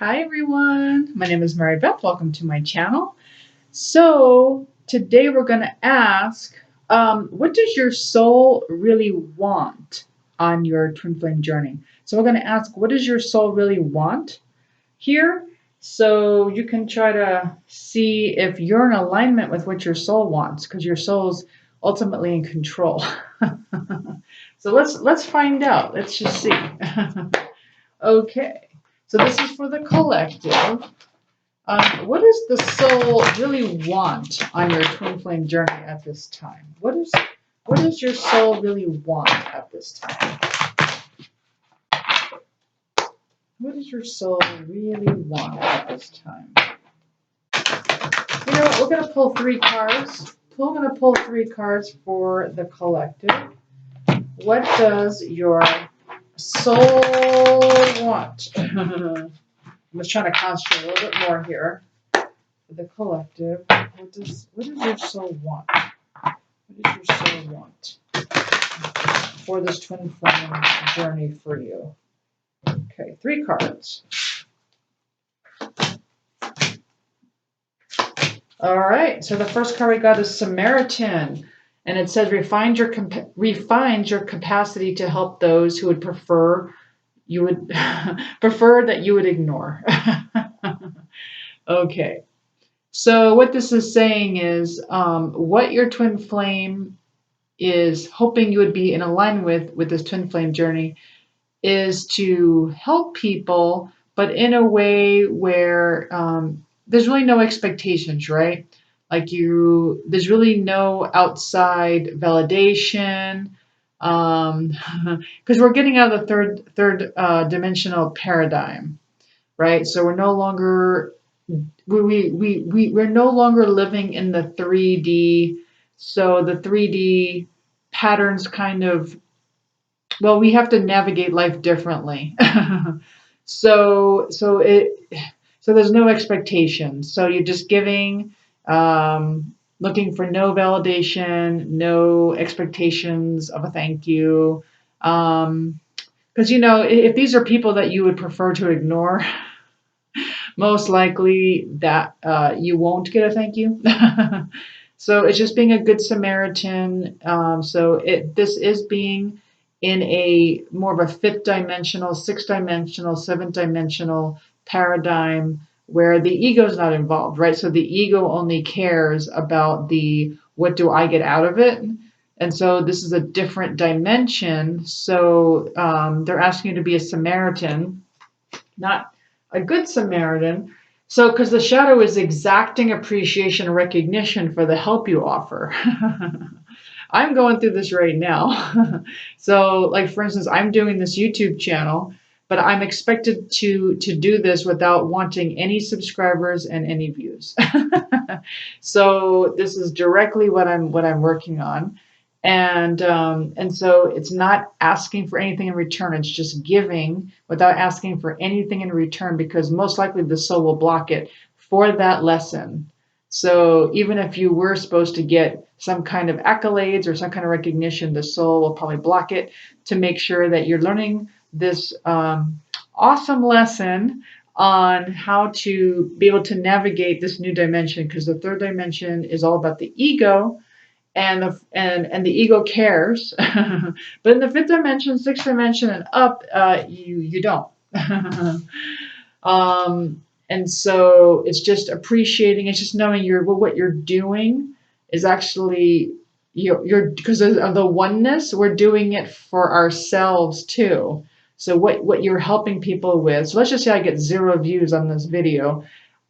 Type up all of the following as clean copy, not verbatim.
Hi everyone, my name is Mary Beth. Welcome to my channel. So today we're going to ask, what does your soul really want on your twin flame journey? So we're going to ask, what does your soul really want here? So you can try to see if you're in alignment with what your soul wants, because your soul's ultimately in control. So let's find out. Let's just see. Okay. So this is for the collective. What does the soul really want on your twin flame journey at this time? What does your soul really want at this time? What does your soul really want at this time? You know what? We're going to pull 3 cards. We're going to pull 3 cards for the collective. What does your soul want? I'm just trying to concentrate a little bit more here. For the collective, what does your soul want? What does your soul want for this twin flame journey for you? Okay, 3 cards. All right, so the first card we got is Samaritan, and it says refine your capacity to help those who would prefer that you would ignore. Okay. So what this is saying is what your twin flame is hoping you would be in alignment with this twin flame journey is to help people, but in a way where there's really no expectations, right? Like there's really no outside validation, because we're getting out of the third dimensional paradigm, right? So we're no longer we're no longer living in the 3D. So the 3D patterns kind of, well, we have to navigate life differently. so there's no expectations. So you're just giving, looking for no validation, no expectations of a thank you. Because if these are people that you would prefer to ignore, most likely that you won't get a thank you. So it's just being a good Samaritan. This is being in a more of a 5th dimensional, 6th dimensional, 7th dimensional paradigm where the ego is not involved, right? So the ego only cares about the what do I get out of it? And so this is a different dimension. So they're asking you to be a Samaritan, not a good Samaritan. So, because the shadow is exacting appreciation and recognition for the help you offer. I'm going through this right now. So, like for instance, I'm doing this YouTube channel, but I'm expected to do this without wanting any subscribers and any views. So this is directly what I'm working on. And so it's not asking for anything in return. It's just giving without asking for anything in return, because most likely the soul will block it for that lesson. So even if you were supposed to get some kind of accolades or some kind of recognition, the soul will probably block it to make sure that you're learning this awesome lesson on how to be able to navigate this new dimension, because the 3rd dimension is all about the ego. And the ego cares, but in the 5th dimension, 6th dimension, and up, you don't. And so it's just appreciating. It's just knowing what you're doing is actually you're because of the oneness. We're doing it for ourselves too. So what you're helping people with. So let's just say I get 0 views on this video.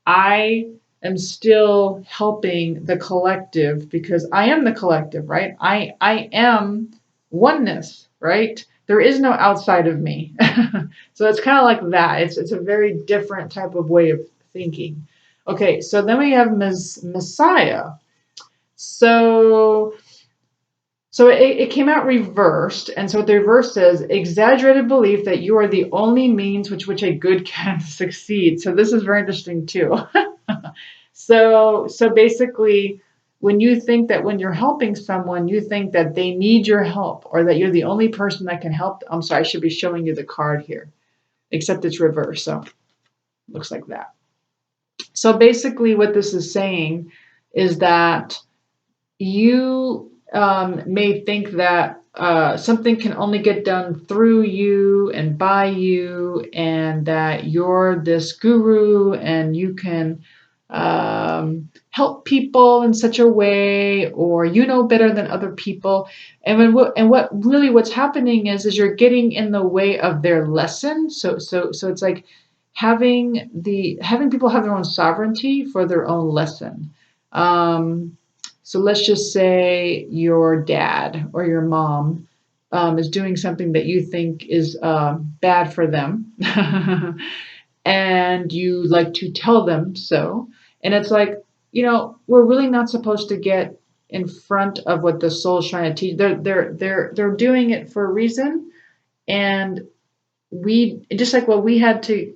I am still helping the collective because I am the collective, right? I am oneness, right? There is no outside of me. So it's kind of like that. It's a very different type of way of thinking. Okay, so then we have Messiah. So it came out reversed, and so what the reverse says, exaggerated belief that you are the only means which a good can succeed. So this is very interesting too. So basically, when you think that when you're helping someone, you think that they need your help or that you're the only person that can help. I'm sorry, I should be showing you the card here, except it's reversed. So looks like that. So basically what this is saying is that you may think that something can only get done through you and by you, and that you're this guru and you can help people in such a way, or you know better than other people. What's happening is you're getting in the way of their lesson. So it's like having people have their own sovereignty for their own lesson. So let's just say your dad or your mom is doing something that you think is bad for them, and you like to tell them so. And it's like, we're really not supposed to get in front of what the soul's trying to teach. They're doing it for a reason, and we just like what we had to.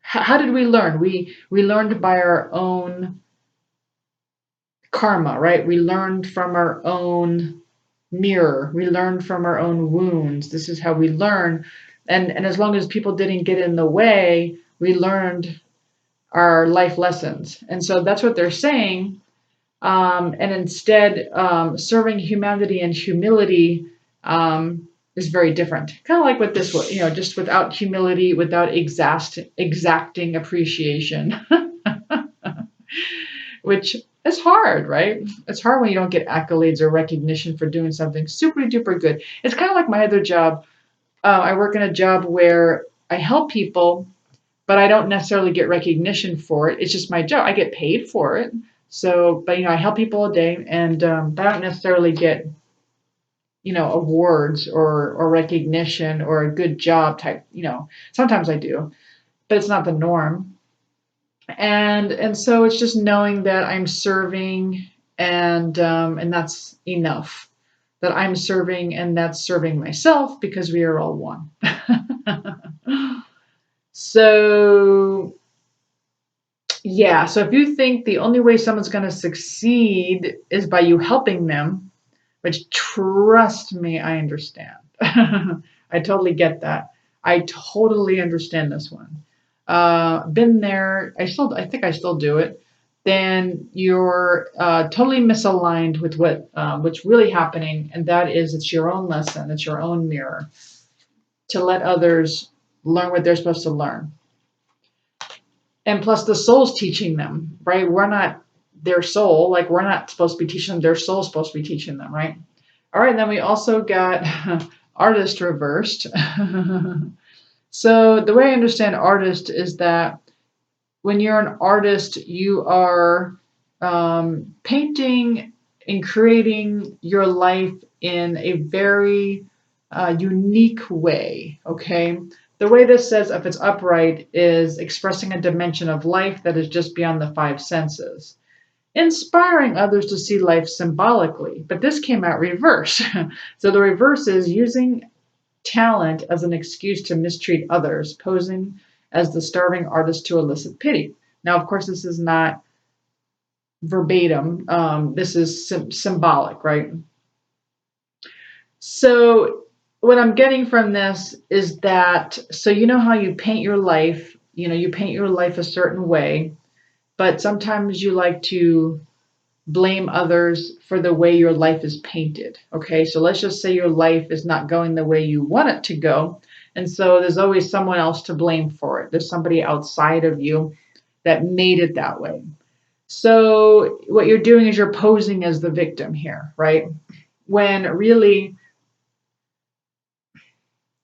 How did we learn? We learned by our own karma, right? We learned from our own mirror. We learned from our own wounds. This is how we learn. And as long as people didn't get in the way, we learned our life lessons. And so that's what they're saying. And instead, serving humanity and humility is very different. Kind of like what this was, just without humility, without exacting appreciation, which is hard, right? It's hard when you don't get accolades or recognition for doing something super duper good. It's kind of like my other job. I work in a job where I help people, but I don't necessarily get recognition for it. It's just my job. I get paid for it. So, but I help people a day, and but I don't necessarily get awards or recognition or a good job type. Sometimes I do, but it's not the norm. And so it's just knowing that I'm serving, and that's enough. That I'm serving, and that's serving myself, because we are all one. So yeah, so if you think the only way someone's going to succeed is by you helping them, which, trust me, I understand. I totally get that. I totally understand this one. Been there. I think I still do it. Then you're totally misaligned with what's really happening, and that is, it's your own lesson, it's your own mirror, to let others learn what they're supposed to learn. And plus, the soul's teaching them, right? We're not their soul. Like, we're not supposed to be teaching them. Their soul's supposed to be teaching them, right? All right, then we also got artist reversed. So the way I understand artist is that when you're an artist, you are painting and creating your life in a very unique way, okay? The way this says, if it's upright, is expressing a dimension of life that is just beyond the five senses, inspiring others to see life symbolically. But this came out reverse. So the reverse is using talent as an excuse to mistreat others, posing as the starving artist to elicit pity. Now, of course, this is not verbatim. This is symbolic, right? So what I'm getting from this is that, so you know how you paint your life, you paint your life a certain way, but sometimes you like to blame others for the way your life is painted. Okay, so let's just say your life is not going the way you want it to go. And so there's always someone else to blame for it. There's somebody outside of you that made it that way. So what you're doing is you're posing as the victim here, right? When really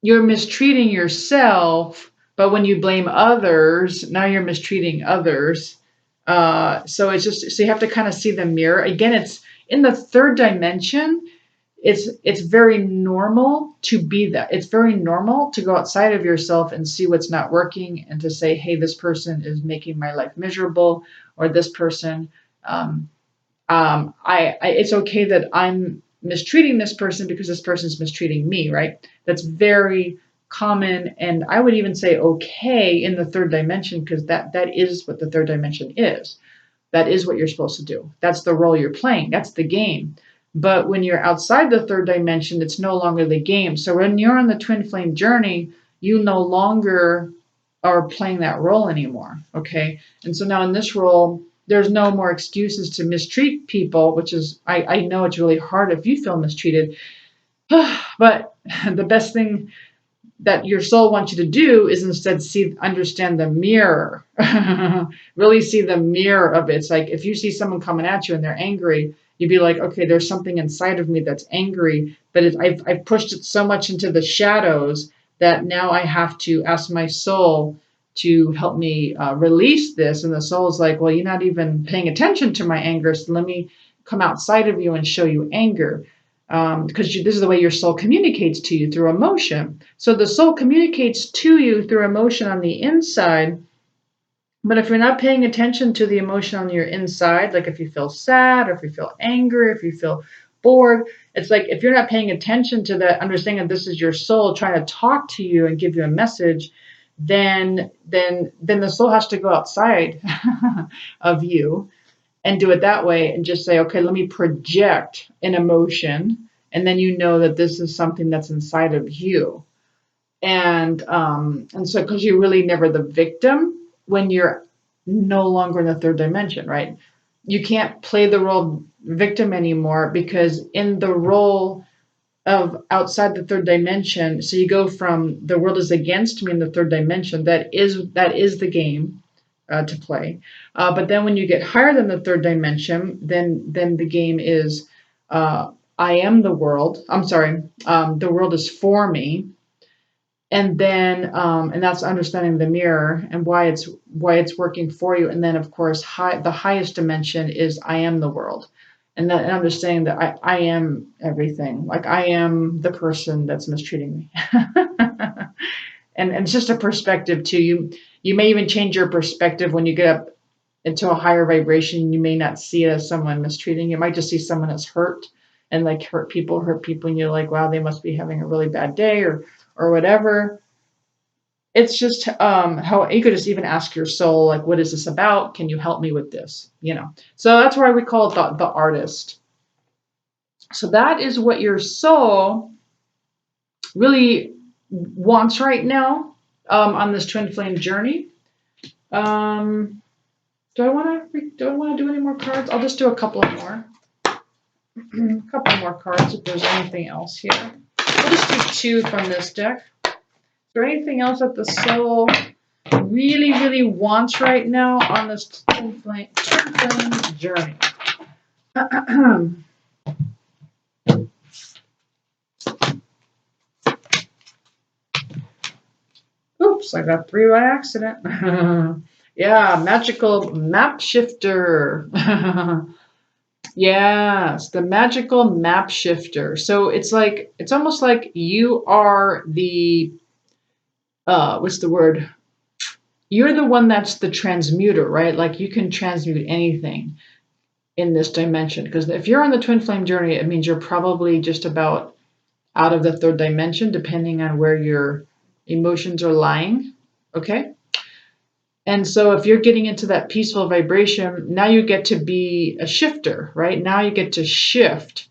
you're mistreating yourself, but when you blame others, now you're mistreating others. So it's just, so you have to kind of see the mirror. Again, it's in the third dimension. It's very normal to be that. It's very normal to go outside of yourself and see what's not working, and to say, hey, this person is making my life miserable, or this person, it's okay that I'm mistreating this person because this person's mistreating me, right? That's very common, and I would even say okay in the third dimension, because that is what the third dimension is. That is what you're supposed to do. That's the role you're playing. That's the game. But when you're outside the third dimension, it's no longer the game. So when you're on the twin flame journey, you no longer are playing that role anymore. Okay. And so now in this role, there's no more excuses to mistreat people, which is, I know it's really hard if you feel mistreated. But the best thing that your soul wants you to do is instead understand the mirror. Really see the mirror of it. It's like if you see someone coming at you and they're angry, you'd be like, okay, there's something inside of me that's angry, but I've pushed it so much into the shadows that now I have to ask my soul to help me release this. And the soul is like, well, you're not even paying attention to my anger, so let me come outside of you and show you anger. Because this is the way your soul communicates to you, through emotion. So the soul communicates to you through emotion on the inside. But if you're not paying attention to the emotion on your inside, like if you feel sad, or if you feel angry, if you feel bored, it's like if you're not paying attention to that, understanding that this is your soul trying to talk to you and give you a message, then the soul has to go outside of you and do it that way and just say, okay, let me project an emotion. And then you know that this is something that's inside of you. And so because you're really never the victim when you're no longer in the third dimension, right? You can't play the role victim anymore, because in the role of outside the third dimension, so you go from the world is against me in the third dimension, that is the game to play. But then when you get higher than the third dimension, then the game is I am the world. I'm sorry, the world is for me, and then and that's understanding the mirror and why it's working for you. And then of course, the highest dimension is I am the world, and understanding that I am everything. Like I am the person that's mistreating me. And it's just a perspective too. You may even change your perspective when you get up into a higher vibration. You may not see it as someone mistreating you. You might just see someone as hurt, and like hurt people, and you're like, wow, they must be having a really bad day, or whatever. It's just how you could just even ask your soul, like, what is this about? Can you help me with this? So that's why we call it the artist. So that is what your soul really wants right now on this twin flame journey. Do I want to do any more cards? I'll just do a couple more. A couple more cards if there's anything else here. We'll just do 2 from this deck. Is there anything else that the soul really, really wants right now on this twin flame journey? Oops, I got 3 by accident. Yeah, magical map shifter. Yes, the magical map shifter. So it's almost like you are the what's the word? You're the one that's the transmuter, right? Like you can transmute anything in this dimension. Because if you're on the twin flame journey, it means you're probably just about out of the third dimension, depending on where your emotions are lying. Okay? And so if you're getting into that peaceful vibration, now you get to be a shifter, right? Now you get to shift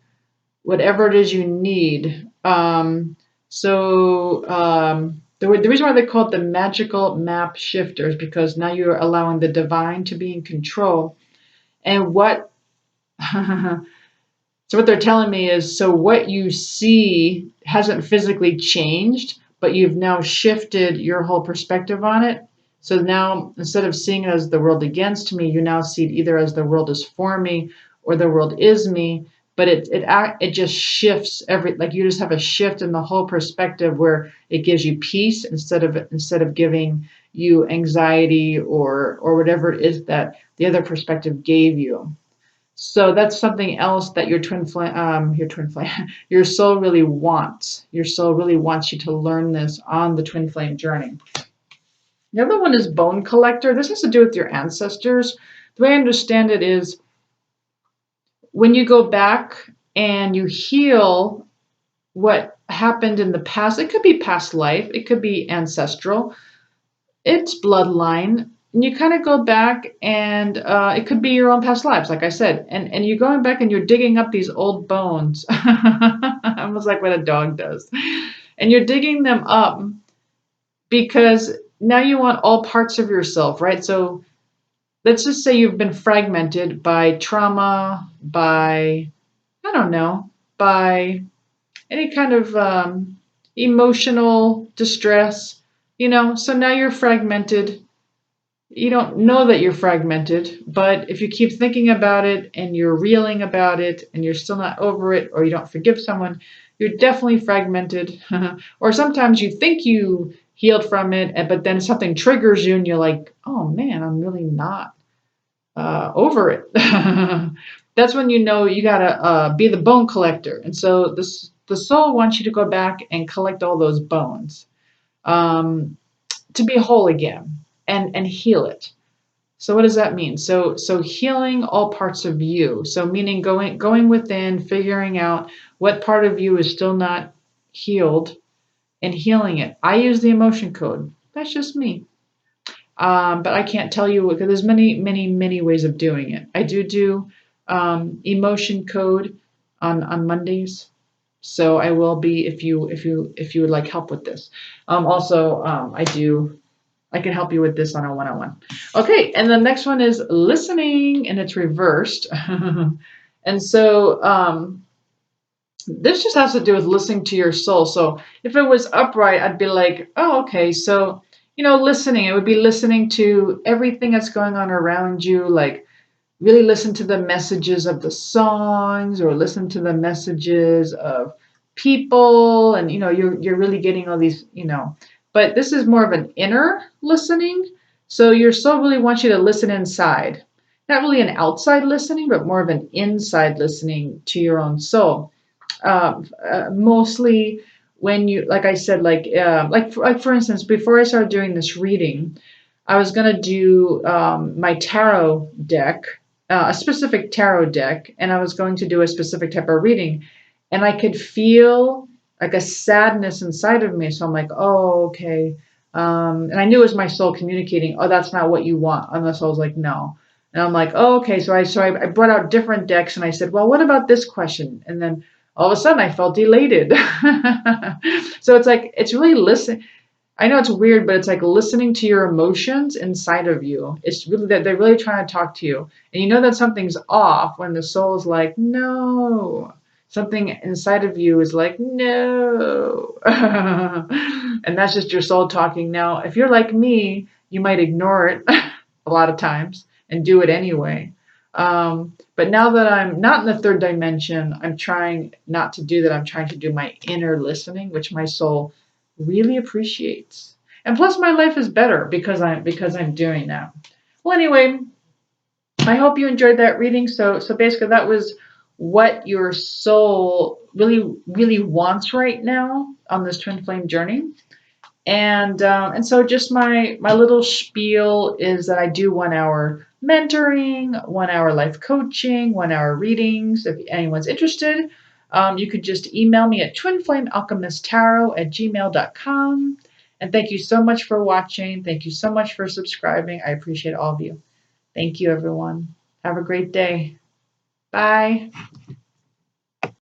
whatever it is you need. The reason why they call it the magical map shifter is because now you're allowing the divine to be in control. And what so what they're telling me is, so what you see hasn't physically changed, but you've now shifted your whole perspective on it. So now instead of seeing it as the world against me, you now see it either as the world is for me or the world is me. But it just shifts like you just have a shift in the whole perspective where it gives you peace instead of giving you anxiety or whatever it is that the other perspective gave you. So that's something else that your soul really wants. Your soul really wants you to learn this on the twin flame journey. The other one is bone collector. This has to do with your ancestors. The way I understand it is when you go back and you heal what happened in the past, it could be past life, it could be ancestral, it's bloodline. And you kind of go back and it could be your own past lives, like I said. And you're going back and you're digging up these old bones, almost like what a dog does. And you're digging them up because now you want all parts of yourself, right? So let's just say you've been fragmented by trauma, by, I don't know, by any kind of emotional distress, so now you're fragmented. You don't know that you're fragmented, but if you keep thinking about it and you're reeling about it and you're still not over it, or you don't forgive someone, you're definitely fragmented. Or sometimes you think you healed from it, but then something triggers you and you're like, oh man, I'm really not over it. That's when you know you gotta be the bone collector. And so the soul wants you to go back and collect all those bones, um, to be whole again and heal it. So what does that mean? So healing all parts of you. So meaning going within, figuring out what part of you is still not healed and healing it. I use the emotion code. That's just me. But I can't tell you because there's many ways of doing it. I do emotion code on Mondays. So I will be if you would like help with this. Also, I can help you with this on a one-on-one. Okay, and the next one is listening, and it's reversed. And so this just has to do with listening to your soul. So if it was upright, I'd be like, oh, okay. So, listening, it would be listening to everything that's going on around you, like really listen to the messages of the songs or listen to the messages of people. And, you're really getting all these, but this is more of an inner listening. So your soul really wants you to listen inside, not really an outside listening, but more of an inside listening to your own soul. Mostly when you, like I said, like for instance, before I started doing this reading, I was gonna do my tarot deck, a specific tarot deck, and I was going to do a specific type of reading, and I could feel like a sadness inside of me. So I'm like, oh, okay, and I knew it was my soul communicating. Oh, that's not what you want. And the soul's like, no. And I'm like, oh, okay. So I brought out different decks, and I said, well, what about this question? And then all of a sudden, I felt elated. So it's like it's really listen. I know it's weird, but it's like listening to your emotions inside of you. It's really that they're really trying to talk to you. And you know that something's off when the soul is like, no. Something inside of you is like, no. And that's just your soul talking. Now, if you're like me, you might ignore it a lot of times and do it anyway. But now that I'm not in the third dimension, I'm trying not to do that. I'm trying to do my inner listening, which my soul really appreciates. And plus my life is better because I'm doing that. Well, anyway, I hope you enjoyed that reading. So basically that was what your soul really wants right now on this twin flame journey. And so just my little spiel is that I do 1 hour mentoring, 1 hour life coaching, 1 hour readings. If anyone's interested, you could just email me at twinflamealchemisttarot@gmail.com. And thank you so much for watching. Thank you so much for subscribing. I appreciate all of you. Thank you, everyone. Have a great day. Bye.